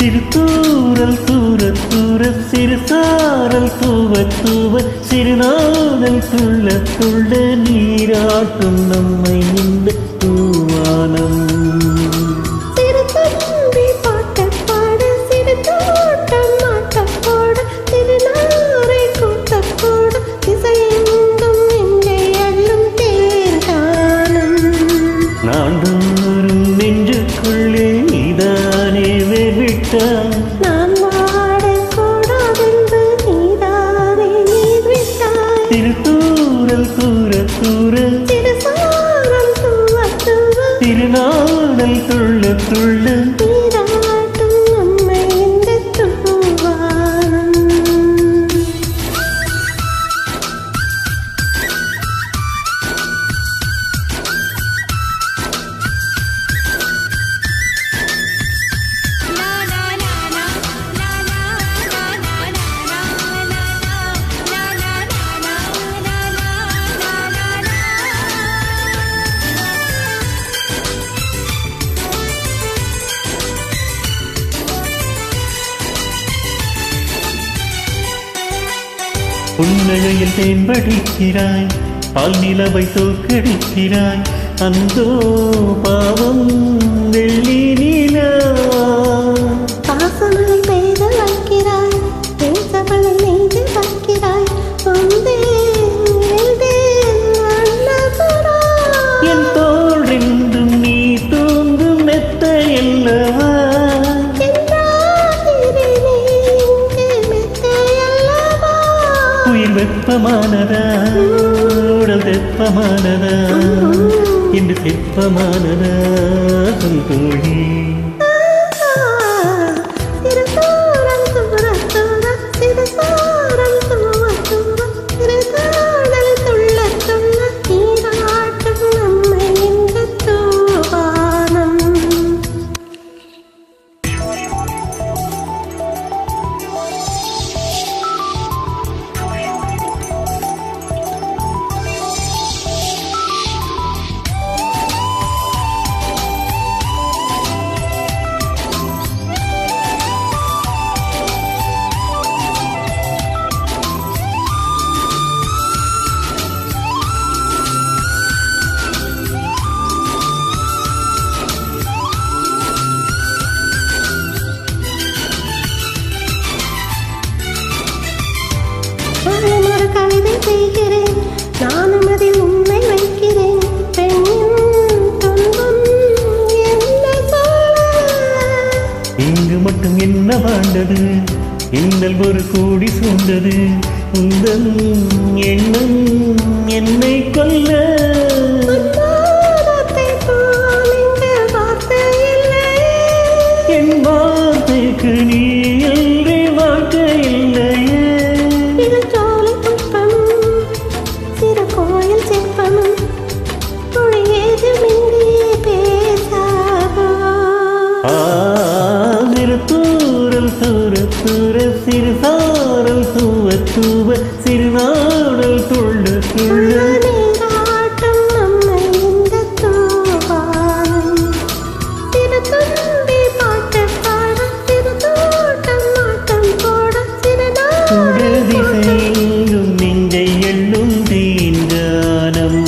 சிறுதூரல் தூர தூர சிறுசாரல் தூவ தூவ சிறுநாதல் துள்ள துள்ள நீராட்டும் நம்மை இந்த தூவானம். நான்தோறும் நெஞ்சுக்குள்ளே நீதானே வேர்விட்டாய். நான் வாடக்கூடாதென்று நீதானே நீர்விட்டாய். திருத்தூரல் தூர தூர திருசாரல் தூவ தூவ திருநாடல் துள்ள துள்ள நீராட்டும் நம்மை இந்த தூவானம். புன்னகையில் தேன்படிக்கிறாய், பால் நிலவை தோற்கடிக்கிறாய். அந்தோ பாவம் வெள்ளி நிலா. பாசமலை பெய்து வைக்கிறாய், பேசவளை நெய்து வைக்கிறாய். என் தோள் ரெண்டும் நீ தூங்கும் மெத்த அல்லவா. உயிர் வெப்பமானதா, உடல் வெப்பமானதா, இன்று வெப்பமானதா சொல் தோழி. ஒரு கவிதை செய்கிறேன், நானும் அதில் உண்மை வைக்கிறேன். பெண்ணின் துன்பம் என்ன சொல்ல? இங்கு மட்டும் என்ன வாழ்ந்தது, இன்னல் ஒரு கோடி சூழ்ந்தது. உந்தன் எண்ணம் என்னை கொல்ல. என் வார்த்தைக்கு நீ என்று வாழ்க்கை இல்லையே. திருத்தூரல் தூர தூர சிறுசாரல் தூவ தூவ சிறுநாடல் துள்ள துள்ள நீராட்டும் நம்மை இந்த தூவானம். திருத்தும்பி பாட்டு பாட, திருத்தோட்டம் ஆட்டம் போட, திசையும் நெஞ்சை எள்ளும் தீங்கானம்.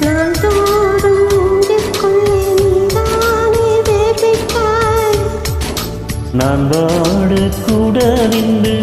நான் தோறும் நெஞ்சுக்குள்ளே நீதானே வேர்விட்டாய். நான் வாடக்கூட நின்று